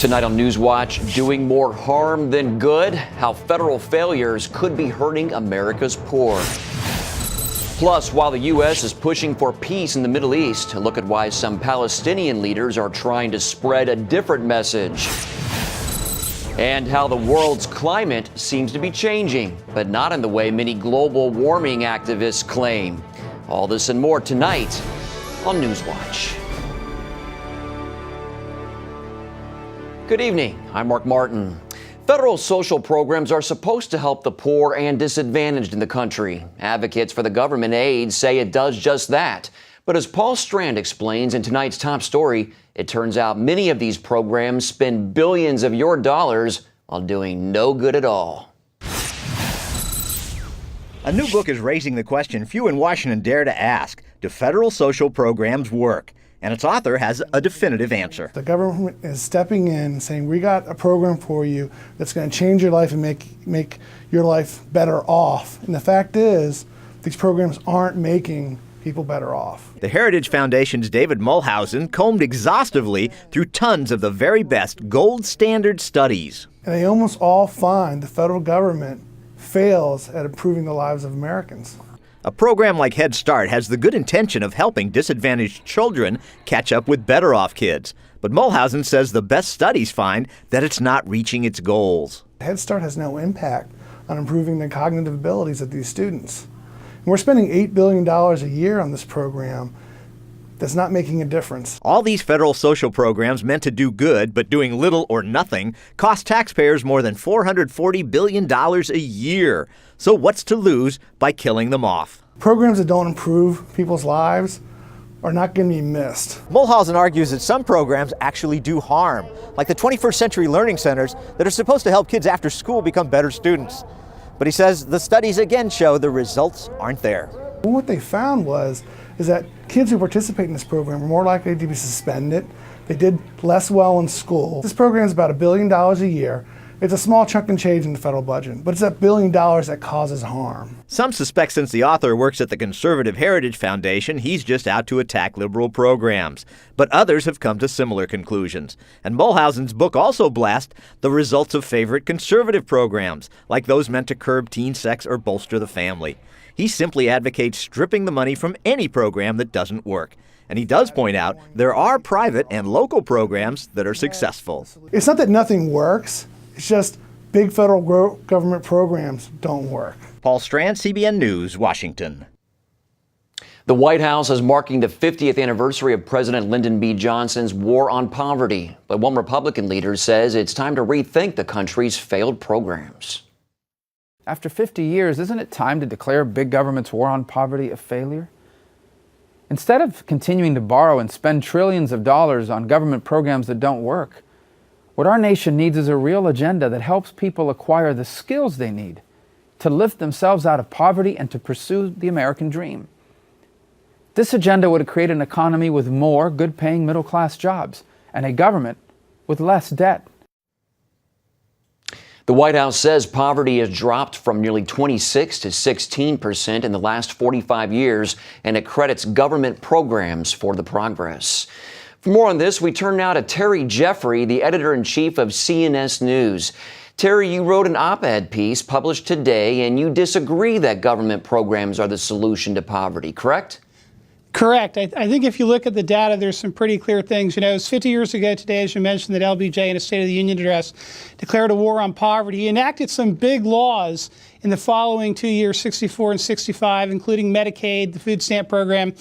Tonight on NewsWatch, doing more harm than good, how federal failures could be hurting America's poor. Plus, while the U.S. is pushing for peace in the Middle East, a look at why some Palestinian leaders are trying to spread a different message. And how the world's climate seems to be changing, but not in the way many global warming activists claim. All this and more tonight on NewsWatch. Good evening. I'm Mark Martin. Federal social programs are supposed to help the poor and disadvantaged in the country. Advocates for the government aid say it does just that. But as Paul Strand explains in tonight's top story, it turns out many of these programs spend billions of your dollars while doing no good at all. A new book is raising the question few in Washington dare to ask: do federal social programs work? And its author has a definitive answer. The government is stepping in saying, we got a program for you that's going to change your life and make your life better off. And the fact is, these programs aren't making people better off. The Heritage Foundation's David Mulhausen combed exhaustively through tons of the very best gold standard studies. And they almost all find the federal government fails at improving the lives of Americans. A program like Head Start has the good intention of helping disadvantaged children catch up with better off kids. But Mulhausen says the best studies find that it's not reaching its goals. Head Start has no impact on improving the cognitive abilities of these students. And we're spending $8 billion a year on this program that's not making a difference. All these federal social programs meant to do good, but doing little or nothing, cost taxpayers more than $440 billion a year. So what's to lose by killing them off? Programs that don't improve people's lives are not going to be missed. Mulhausen argues that some programs actually do harm, like the 21st Century Learning Centers that are supposed to help kids after school become better students. But he says the studies again show the results aren't there. What they found is that kids who participate in this program are more likely to be suspended. They did less well in school. This program is about $1 billion a year. It's a small chunk and change in the federal budget, but it's that $1 billion that causes harm. Some suspect since the author works at the Conservative Heritage Foundation, he's just out to attack liberal programs. But others have come to similar conclusions. And Mulhausen's book also blasts the results of favorite conservative programs, like those meant to curb teen sex or bolster the family. He simply advocates stripping the money from any program that doesn't work. And he does point out there are private and local programs that are successful. It's not that nothing works. It's just big federal government programs don't work. Paul Strand, CBN News, Washington. The White House is marking the 50th anniversary of President Lyndon B. Johnson's war on poverty. But one Republican leader says it's time to rethink the country's failed programs. After 50 years, isn't it time to declare big government's war on poverty a failure? Instead of continuing to borrow and spend trillions of dollars on government programs that don't work, what our nation needs is a real agenda that helps people acquire the skills they need to lift themselves out of poverty and to pursue the American dream. This agenda would create an economy with more good-paying middle-class jobs and a government with less debt. The White House says poverty has dropped from nearly 26 to 16% in the last 45 years, and it credits government programs for the progress. For more on this, we turn now to Terry Jeffrey, the editor-in-chief of CNS News. Terry, you wrote an op-ed piece published today, and you disagree that government programs are the solution to poverty, correct? Correct. I think if you look at the data, there's some pretty clear things. You know, it was 50 years ago today, as you mentioned, that LBJ in a State of the Union address declared a war on poverty. He enacted some big laws in the following 2 years, 64 and 65, including Medicaid, the food stamp program.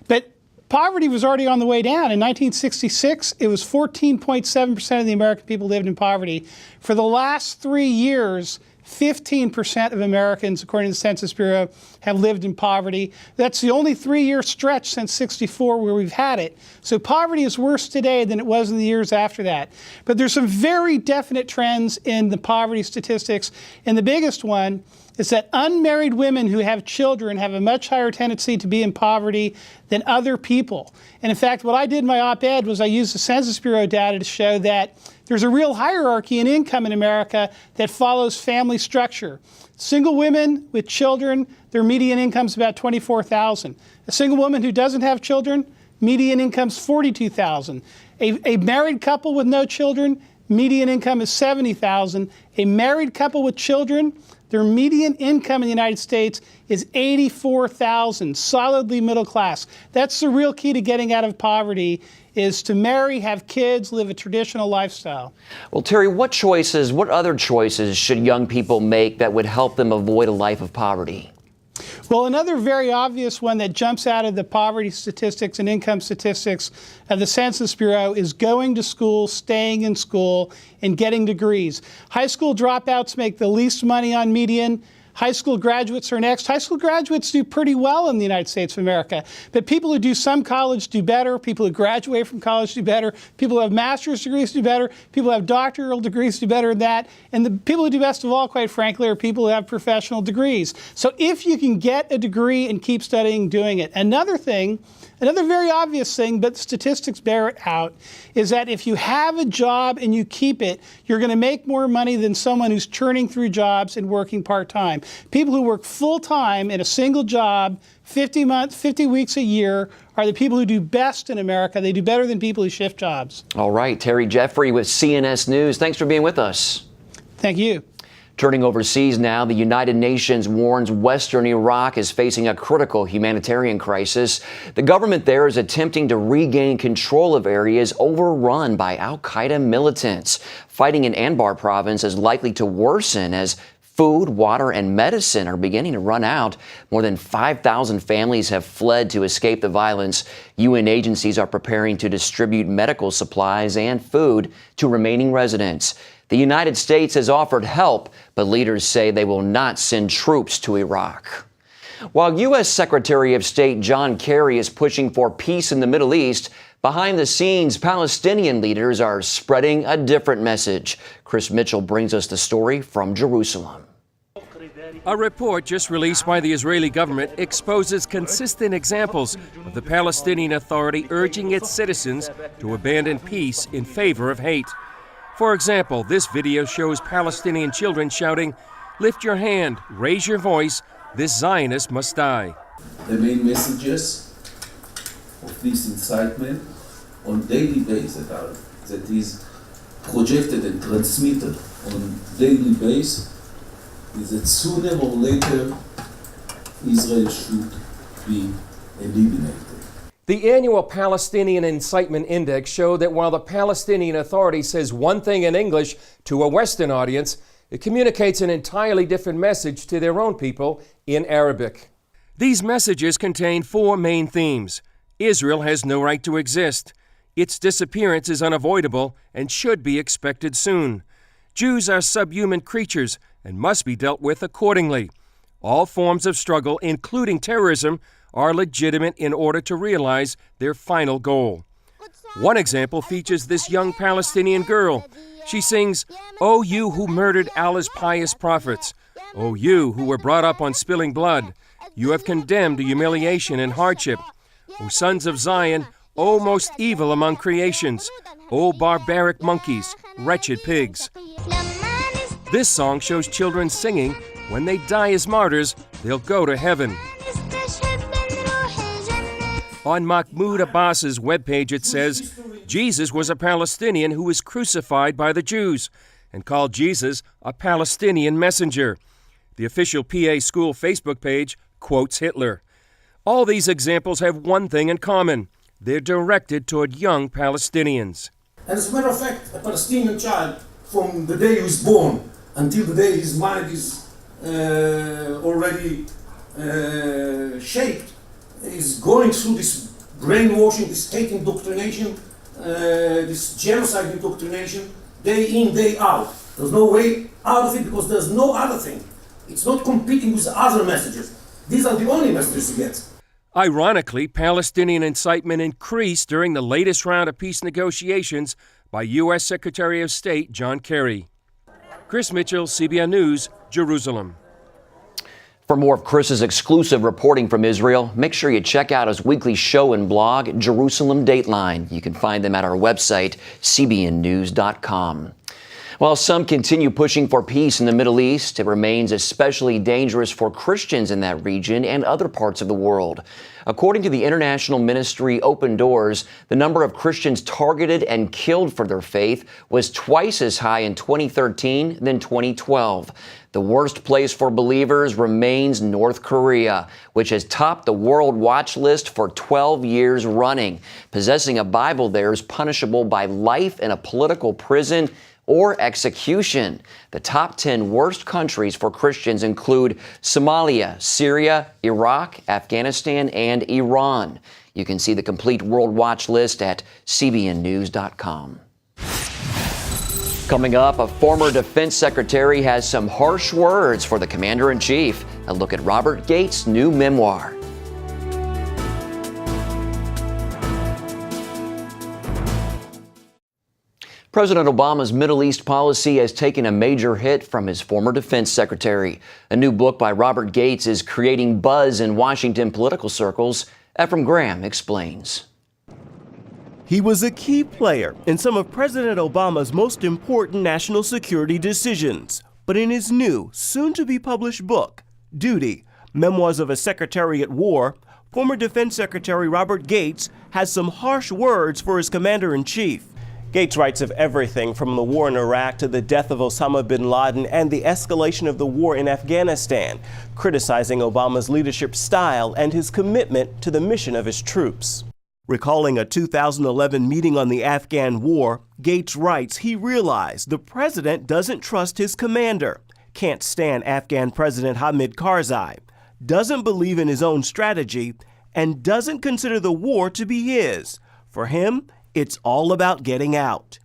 But poverty was already on the way down. In 1966, it was 14.7% of the American people lived in poverty. For the last 3 years, 15% of Americans, according to the Census Bureau, have lived in poverty. That's the only 3-year stretch since '64 where we've had it. So poverty is worse today than it was in the years after that. But there's some very definite trends in the poverty statistics, and the biggest one is that unmarried women who have children have a much higher tendency to be in poverty than other people. And in fact, what I did in my op-ed was I used the Census Bureau data to show that there's a real hierarchy in income in America that follows family structure. Single women with children, their median income is about $24,000. A single woman who doesn't have children, median income is $42,000. A married couple with no children, median income is $70,000. A married couple with children, their median income in the United States is $84,000, solidly middle class. That's the real key to getting out of poverty, is to marry, have kids, live a traditional lifestyle. Well, Terry, what other choices should young people make that would help them avoid a life of poverty? Well, another very obvious one that jumps out of the poverty statistics and income statistics of the Census Bureau is going to school, staying in school, and getting degrees. High school dropouts make the least money on median. High school graduates are next. High school graduates do pretty well in the United States of America. But people who do some college do better. People who graduate from college do better. People who have master's degrees do better. People who have doctoral degrees do better than that. And the people who do best of all, quite frankly, are people who have professional degrees. So if you can get a degree and keep studying, doing it. Another very obvious thing, but statistics bear it out, is that if you have a job and you keep it, you're going to make more money than someone who's churning through jobs and working part-time. People who work full-time in a single job, 50 weeks a year, are the people who do best in America. They do better than people who shift jobs. All right, Terry Jeffrey with CNS News. Thanks for being with us. Thank you. Turning overseas now, the United Nations warns Western Iraq is facing a critical humanitarian crisis. The government there is attempting to regain control of areas overrun by al-Qaeda militants. Fighting in Anbar province is likely to worsen as food, water, and medicine are beginning to run out. More than 5,000 families have fled to escape the violence. UN agencies are preparing to distribute medical supplies and food to remaining residents. The United States has offered help, but leaders say they will not send troops to Iraq. While U.S. Secretary of State John Kerry is pushing for peace in the Middle East, behind the scenes, Palestinian leaders are spreading a different message. Chris Mitchell brings us the story from Jerusalem. A report just released by the Israeli government exposes consistent examples of the Palestinian Authority urging its citizens to abandon peace in favor of hate. For example, this video shows Palestinian children shouting, "Lift your hand, raise your voice, this Zionist must die." The main messages of this incitement on daily basis that is projected and transmitted on daily basis is that sooner or later Israel should be eliminated. The annual Palestinian Incitement Index showed that while the Palestinian Authority says one thing in English to a Western audience, it communicates an entirely different message to their own people in Arabic. These messages contain four main themes. Israel has no right to exist. Its disappearance is unavoidable and should be expected soon. Jews are subhuman creatures and must be dealt with accordingly. All forms of struggle, including terrorism, are legitimate in order to realize their final goal. One example features this young Palestinian girl. She sings, "O you who murdered Allah's pious prophets, O you who were brought up on spilling blood, you have condemned to humiliation and hardship. O sons of Zion, O most evil among creations, O barbaric monkeys, wretched pigs." This song shows children singing, when they die as martyrs, they'll go to heaven. On Mahmoud Abbas's webpage it says, Jesus was a Palestinian who was crucified by the Jews, and called Jesus a Palestinian messenger. The official PA school Facebook page quotes Hitler. All these examples have one thing in common. They're directed toward young Palestinians. And as a matter of fact, a Palestinian child, from the day he was born until the day his mind is already shaped, is going through this brainwashing, this hate indoctrination, this genocide indoctrination, day in, day out. There's no way out of it because there's no other thing. It's not competing with other messages. These are the only messages he gets. Ironically, Palestinian incitement increased during the latest round of peace negotiations by U.S. Secretary of State John Kerry. Chris Mitchell, CBN News, Jerusalem. For more of Chris's exclusive reporting from Israel, make sure you check out his weekly show and blog, Jerusalem Dateline. You can find them at our website, cbnnews.com. While some continue pushing for peace in the Middle East, it remains especially dangerous for Christians in that region and other parts of the world. According to the international ministry Open Doors, the number of Christians targeted and killed for their faith was twice as high in 2013 than 2012. The worst place for believers remains North Korea, which has topped the World Watch list for 12 years running. Possessing a Bible there is punishable by life in a political prison or execution. The top 10 worst countries for Christians include Somalia, Syria, Iraq, Afghanistan, and Iran. You can see the complete World Watch list at cbnnews.com. Coming up, a former defense secretary has some harsh words for the commander-in-chief. A look at Robert Gates' new memoir. President Obama's Middle East policy has taken a major hit from his former defense secretary. A new book by Robert Gates is creating buzz in Washington political circles. Ephraim Graham explains. He was a key player in some of President Obama's most important national security decisions. But in his new, soon-to-be-published book, Duty, Memoirs of a Secretary at War, former Defense Secretary Robert Gates has some harsh words for his commander-in-chief. Gates writes of everything from the war in Iraq to the death of Osama bin Laden and the escalation of the war in Afghanistan, criticizing Obama's leadership style and his commitment to the mission of his troops. Recalling a 2011 meeting on the Afghan war, Gates writes he realized the president doesn't trust his commander, can't stand Afghan President Hamid Karzai, doesn't believe in his own strategy, and doesn't consider the war to be his. For him, it's all about getting out.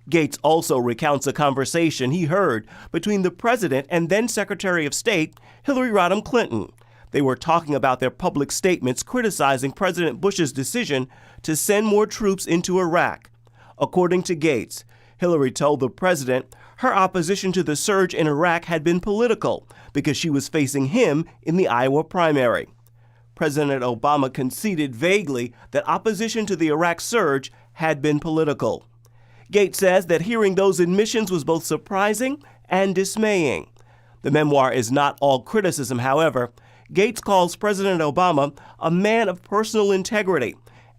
Gates also recounts a conversation he heard between the president and then Secretary of State Hillary Rodham Clinton. They were talking about their public statements criticizing President Bush's decision to send more troops into Iraq. According to Gates, Hillary told the president her opposition to the surge in Iraq had been political because she was facing him in the Iowa primary. President Obama conceded vaguely that opposition to the Iraq surge had been political. Gates says that hearing those admissions was both surprising and dismaying. The memoir is not all criticism, however. Gates calls President Obama a man of personal integrity,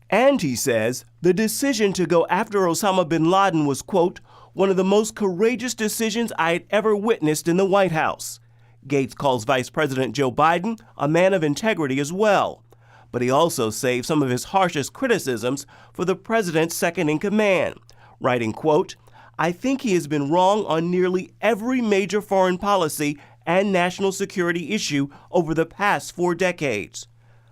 and he says the decision to go after Osama bin Laden was, quote, one of the most courageous decisions I had ever witnessed in the White House. Gates calls Vice President Joe Biden a man of integrity as well. But he also saved some of his harshest criticisms for the president's second-in-command, writing, quote, I think he has been wrong on nearly every major foreign policy and national security issue over the past 4 decades.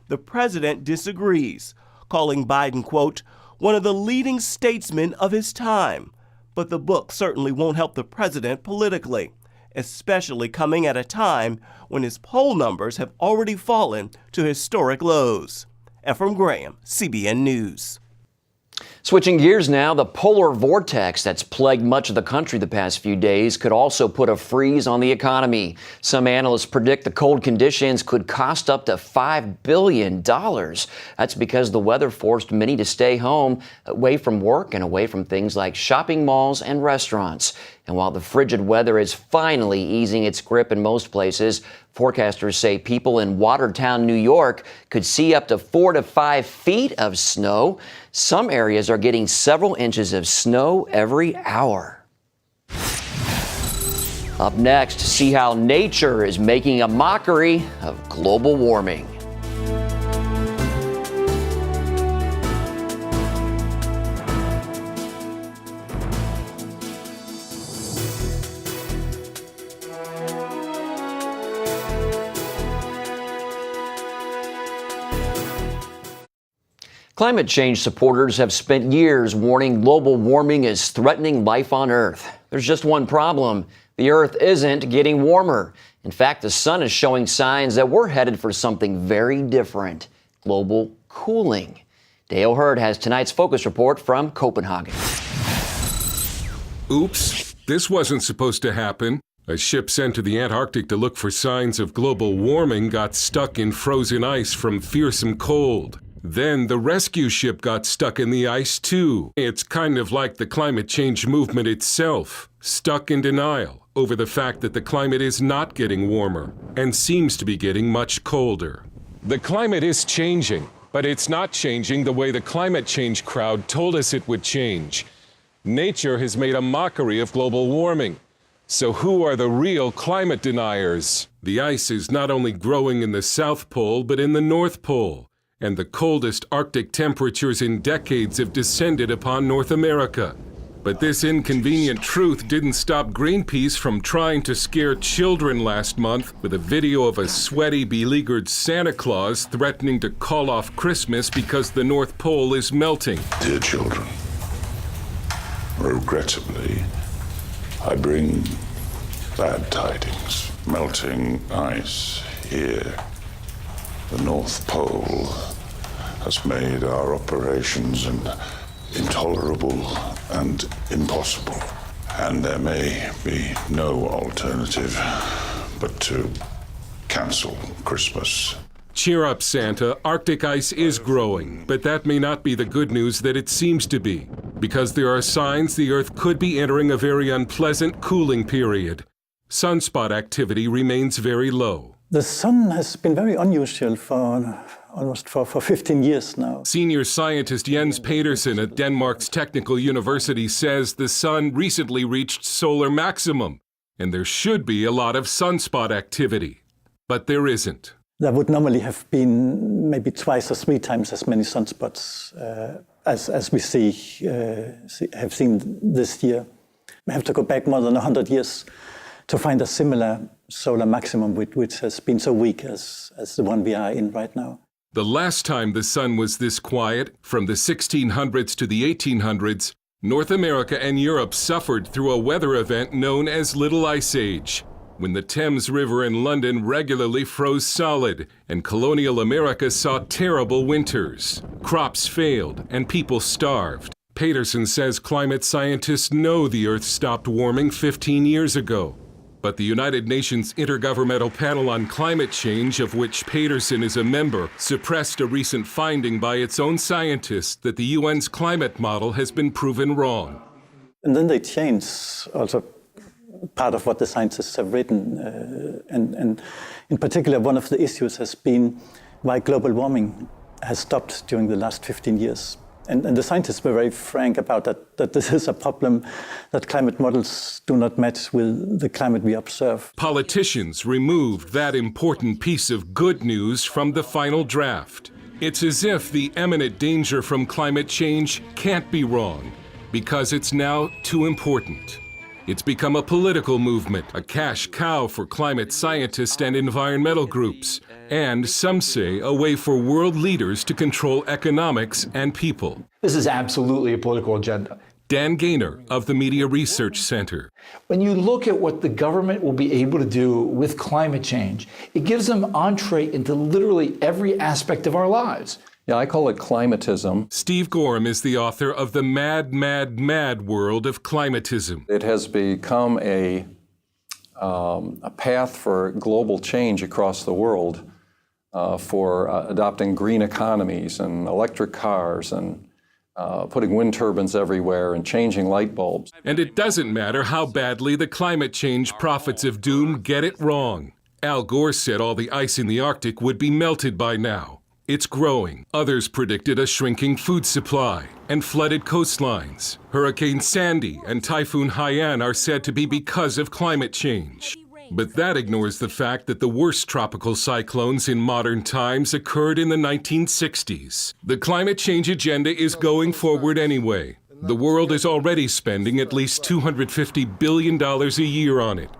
The president disagrees, calling Biden, quote, one of the leading statesmen of his time. But the book certainly won't help the president politically, especially coming at a time when his poll numbers have already fallen to historic lows. Ephraim Graham, CBN News. Switching gears now, the polar vortex that's plagued much of the country the past few days could also put a freeze on the economy. Some analysts predict the cold conditions could cost up to $5 billion. That's because the weather forced many to stay home, away from work and away from things like shopping malls and restaurants. And while the frigid weather is finally easing its grip in most places, forecasters say people in Watertown, New York could see up to 4 to 5 feet of snow. Some areas are getting several inches of snow every hour. Up next, see how nature is making a mockery of global warming. Climate change supporters have spent years warning global warming is threatening life on Earth. There's just one problem. The Earth isn't getting warmer. In fact, the sun is showing signs that we're headed for something very different: global cooling. Dale Hurd has tonight's Focus Report from Copenhagen. Oops, this wasn't supposed to happen. A ship sent to the Antarctic to look for signs of global warming got stuck in frozen ice from fearsome cold. Then the rescue ship got stuck in the ice too. It's kind of like the climate change movement itself, stuck in denial over the fact that the climate is not getting warmer and seems to be getting much colder. The climate is changing, but it's not changing the way the climate change crowd told us it would change. Nature has made a mockery of global warming. So who are the real climate deniers? The ice is not only growing in the South Pole, but in the North Pole. And the coldest Arctic temperatures in decades have descended upon North America. But this inconvenient truth didn't stop Greenpeace from trying to scare children last month with a video of a sweaty, beleaguered Santa Claus threatening to call off Christmas because the North Pole is melting. Dear children, regrettably, I bring bad tidings. Melting ice here. The North Pole has made our operations intolerable and impossible. And there may be no alternative but to cancel Christmas. Cheer up, Santa. Arctic ice is growing, but that may not be the good news that it seems to be, because there are signs the Earth could be entering a very unpleasant cooling period. Sunspot activity remains very low. The sun has been very unusual for almost 15 years now. Senior scientist Jens Petersen at Denmark's Technical University says the sun recently reached solar maximum, and there should be a lot of sunspot activity. But there isn't. There would normally have been maybe twice or three times as many sunspots as we have seen this year. We have to go back more than 100 years to find a similar solar maximum which has been so weak as the one we are in right now. The last time the sun was this quiet, from the 1600s to the 1800s, North America and Europe suffered through a weather event known as Little Ice Age, when the Thames River in London regularly froze solid and colonial America saw terrible winters. Crops failed and people starved. Petersen says climate scientists know the Earth stopped warming 15 years ago. But the United Nations Intergovernmental Panel on Climate Change, of which Petersen is a member, suppressed a recent finding by its own scientists that the UN's climate model has been proven wrong. And then they change also part of what the scientists have written. And in particular, one of the issues has been why global warming has stopped during the last 15 years. And the scientists were very frank about that this is a problem, that climate models do not match with the climate we observe. Politicians removed that important piece of good news from the final draft. It's as if the imminent danger from climate change can't be wrong, because it's now too important. It's become a political movement, a cash cow for climate scientists and environmental groups, and some say a way for world leaders to control economics and people. This is absolutely a political agenda. Dan Gaynor of the Media Research Center. When you look at what the government will be able to do with climate change, it gives them entree into literally every aspect of our lives. Yeah, I call it climatism. Steve Gorham is the author of The Mad, Mad, Mad World of Climatism. It has become a path for global change across the world for adopting green economies and electric cars and putting wind turbines everywhere and changing light bulbs. And it doesn't matter how badly the climate change prophets of doom get it wrong. Al Gore said all the ice in the Arctic would be melted by now. It's growing. Others predicted a shrinking food supply and flooded coastlines. Hurricane Sandy and Typhoon Haiyan are said to be because of climate change. But that ignores the fact that the worst tropical cyclones in modern times occurred in the 1960s. The climate change agenda is going forward anyway. The world is already spending at least $250 billion a year on it.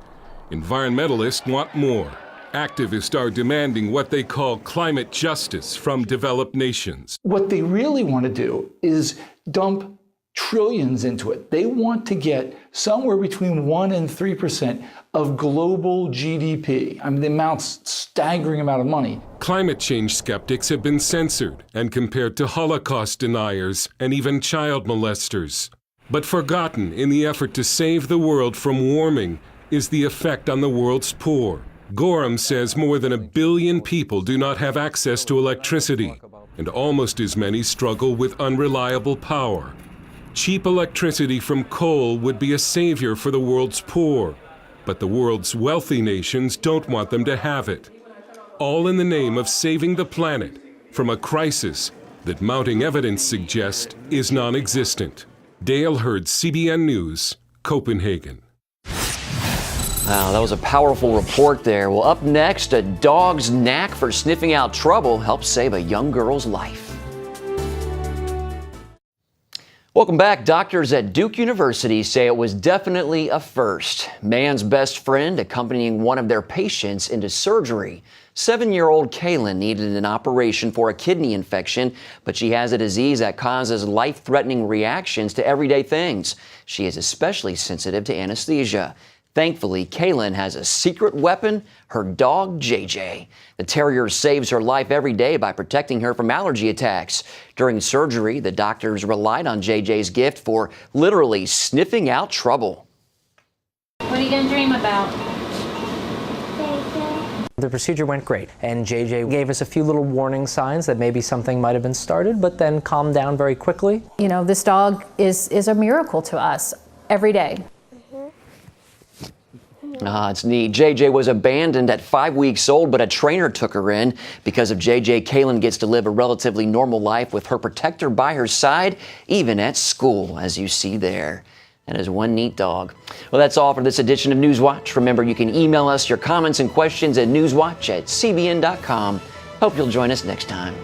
Environmentalists want more. Activists are demanding what they call climate justice from developed nations. What they really want to do is dump trillions into it. They want to get somewhere between 1% and 3% of global GDP. I mean, the amount's staggering amount of money. Climate change skeptics have been censored and compared to Holocaust deniers and even child molesters. But forgotten in the effort to save the world from warming is the effect on the world's poor. Gorham says more than 1 billion people do not have access to electricity, and almost as many struggle with unreliable power. Cheap electricity from coal would be a savior for the world's poor, but the world's wealthy nations don't want them to have it. All in the name of saving the planet from a crisis that mounting evidence suggests is non-existent. Dale Hurd, CBN News, Copenhagen. Wow, that was a powerful report there. Well, up next, a dog's knack for sniffing out trouble helps save a young girl's life. Welcome back. Doctors at Duke University say it was definitely a first. Man's best friend accompanying one of their patients into surgery. 7-year-old Kaylin needed an operation for a kidney infection, but she has a disease that causes life-threatening reactions to everyday things. She is especially sensitive to anesthesia. Thankfully, Kaylin has a secret weapon, her dog, JJ. The terrier saves her life every day by protecting her from allergy attacks. During surgery, the doctors relied on JJ's gift for literally sniffing out trouble. What are you going to dream about? The procedure went great, and JJ gave us a few little warning signs that maybe something might have been started, but then calmed down very quickly. You know, this dog is a miracle to us every day. It's neat. JJ was abandoned at 5 weeks old, but a trainer took her in. Because of JJ, Kaylin gets to live a relatively normal life with her protector by her side, even at school, as you see there. That is one neat dog. Well, that's all for this edition of NewsWatch. Remember, you can email us your comments and questions at newswatch@cbn.com. Hope you'll join us next time.